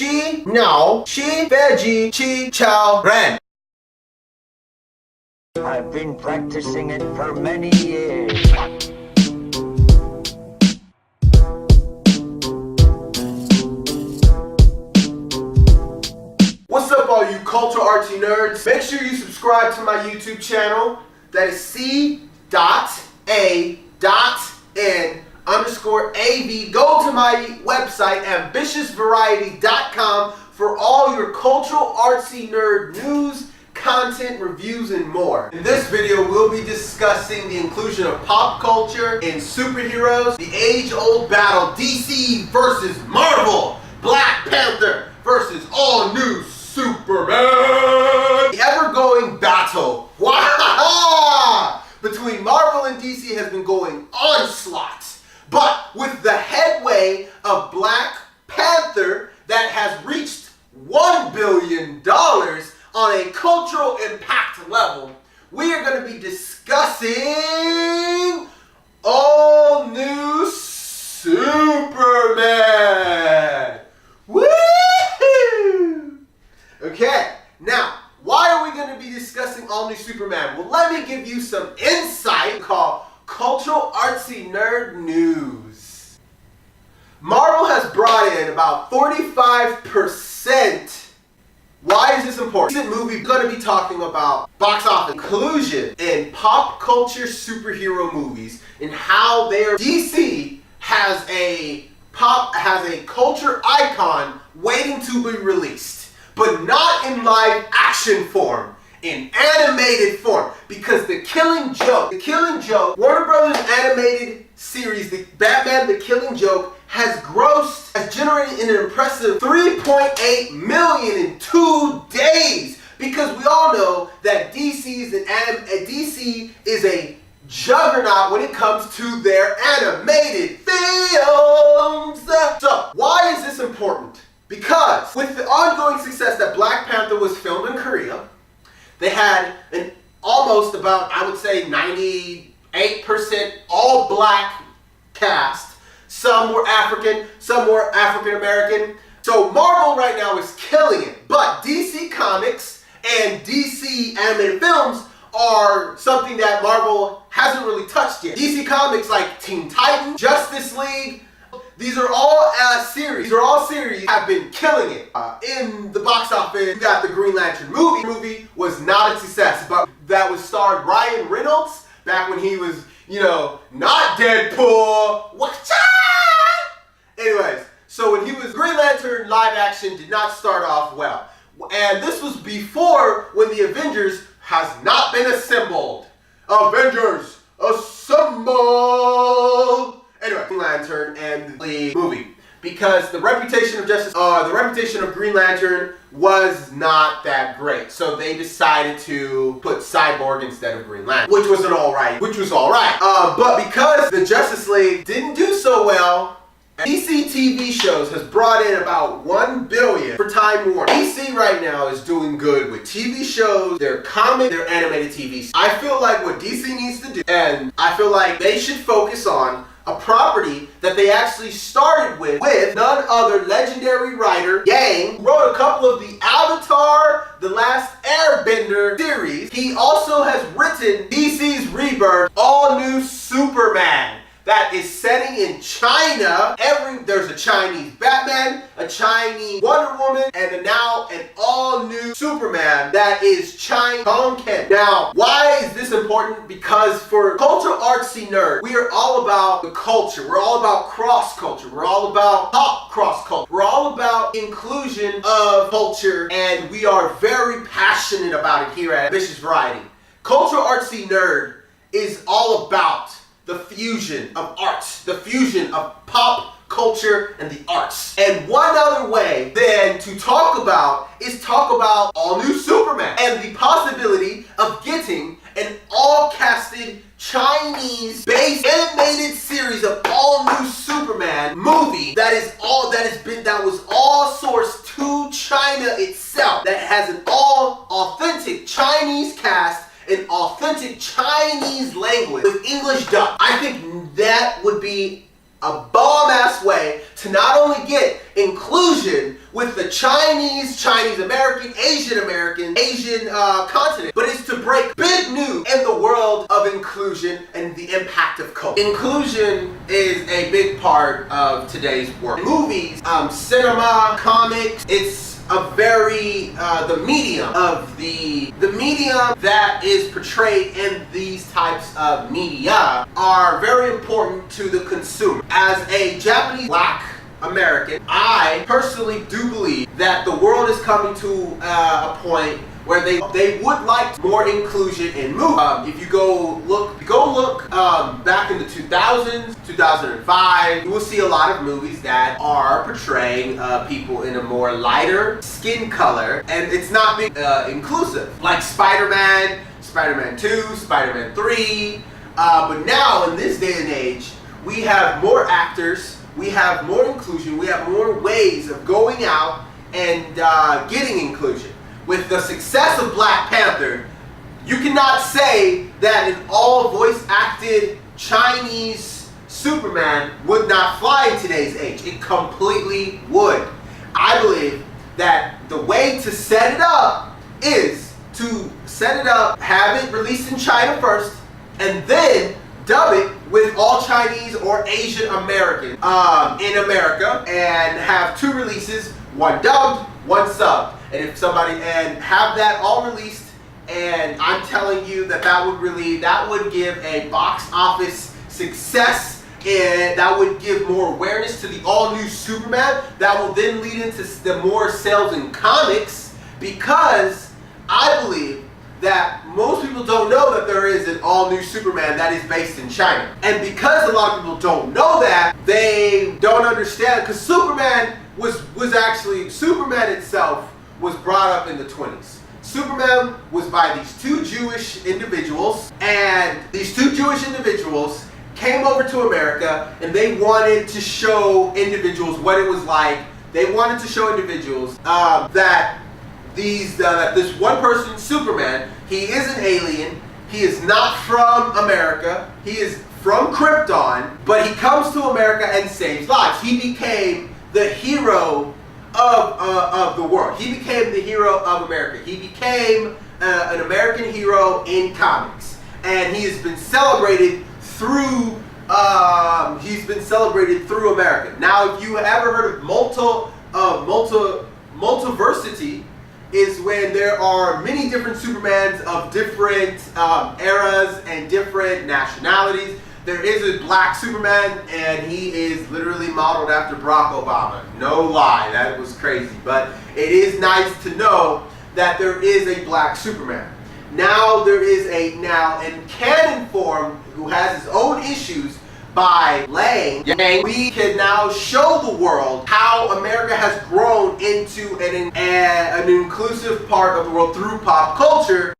Now, Chi, Veggie, Chi, Chow, Ren. I've been practicing it for many years. What's up, all you cultural artsy nerds? Make sure you subscribe to my YouTube channel. That is C.a.n_AV. Go to my website, ambitiousvariety.com, for all your cultural artsy nerd news, content, reviews, and more. In this video, we'll be discussing the inclusion of pop culture in superheroes, the age-old battle DC versus Marvel, Black Panther versus all-new Superman. The ever-going battle between Marvel and DC has been going onslaught. But with the headway of Black Panther that has reached $1 billion on a cultural impact level, we are going to be discussing all new Superman. Woohoo! Okay, now, why are we going to be discussing all new Superman? Well, let me give you some insight called Cultural Artsy Nerd News. Marvel has brought in about 45%. Why is this important? This movie is going to be talking about box office inclusion in pop culture superhero movies and how DC has a culture icon waiting to be released, but not in live action form, in animated form. Because The Killing Joke, Warner Brothers animated series, the Batman The Killing Joke, has generated an impressive 3.8 million in 2 days. Because we all know that DC is a juggernaut when it comes to their animated films. So, why is this important? Because with the ongoing success that Black Panther was filmed in Korea, they had an almost about, I would say, 98% all black cast. Some were African, some were African American. So Marvel right now is killing it. But DC Comics and DC animated films are something that Marvel hasn't really touched yet. DC Comics like Teen Titans, Justice League, these are all series. Have been killing it. In the box office, you got the Green Lantern movie. The movie was not a success, but that was starred Ryan Reynolds back when he was, not Deadpool. Anyways, so when he was Green Lantern, live action did not start off well. And this was before when the Avengers has not been assembled. Avengers, assemble! Anyway, Green Lantern and the movie, because the reputation of Green Lantern was not that great, so they decided to put Cyborg instead of Green Lantern, which was all right. But because the Justice League didn't do so well, DC TV shows has brought in about $1 billion for Time Warner. DC right now is doing good with TV shows, their animated TV. I feel like what DC needs to do, and I feel like they should focus on a property that they actually started with none other legendary writer, Yang, who wrote a couple of the Avatar, The Last Airbender series. He also has written DC's Rebirth, all new Superman, that is setting in China. There's a Chinese Batman, a Chinese Wonder Woman, and now an all-new Superman that is Chinese Hong Kong. Now, why is this important? Because for cultural artsy nerd, we are all about the culture. We're all about cross-culture. We're all about pop cross-culture. We're all about inclusion of culture, and we are very passionate about it here at Ambitious Variety. Cultural artsy nerd is all about the fusion of arts, the fusion of pop culture and the arts. And one other way then to talk about all new Superman and the possibility of getting an all-casted Chinese-based animated series of all new Superman movie that was all sourced to China itself, that has an all authentic Chinese cast, an authentic Chinese language with English dub. I think that would be a bomb-ass way to not only get inclusion with the a Chinese American, Asian American, Asian continent, but it's to break big news in the world of inclusion and the impact of culture. Inclusion is a big part of today's world. Movies, cinema, comics, it's a very the medium that is portrayed in these types of media are very important to the consumer. As a Japanese Black American, I personally do believe that the world is coming to a point where they would like more inclusion in movies. If you go look back in the 2000s, 2005, you will see a lot of movies that are portraying people in a more lighter skin color, and it's not being inclusive. Like Spider-Man, Spider-Man 2, Spider-Man 3. But now, in this day and age, we have more actors, we have more inclusion, we have more ways of going out and getting inclusion. With the success of Black Panther, you cannot say that an all voice acted Chinese Superman would not fly in today's age. It completely would. I believe that the way to set it up is to set it up, have it released in China first, and then dub it with all Chinese or Asian American in America, and have two releases, one dubbed, one subbed. And have that all released, and I'm telling you that would give a box office success, and that would give more awareness to the all-new Superman. That will then lead into the more sales in comics, because I believe that most people don't know that there is an all-new Superman that is based in China. And because a lot of people don't know that, they don't understand, because Superman itself was brought up in the 20s. Superman was by these two Jewish individuals, and these two Jewish individuals came over to America, and they wanted to show individuals what it was like. They wanted to show individuals that this one person, Superman, he is an alien. He is not from America. He is from Krypton, but he comes to America and saves lives. He became the hero of the world. He became the hero of America. He became an American hero in comics, and he has been celebrated through America. Now, if you ever heard of multiversity, is when there are many different Supermans of different eras and different nationalities. There is a Black Superman, and he is literally modeled after Barack Obama. No lie, that was crazy. But it is nice to know that there is a Black Superman. Now there is in canon form, who has his own issues, by Lang, we can now show the world how America has grown into an inclusive part of the world through pop culture.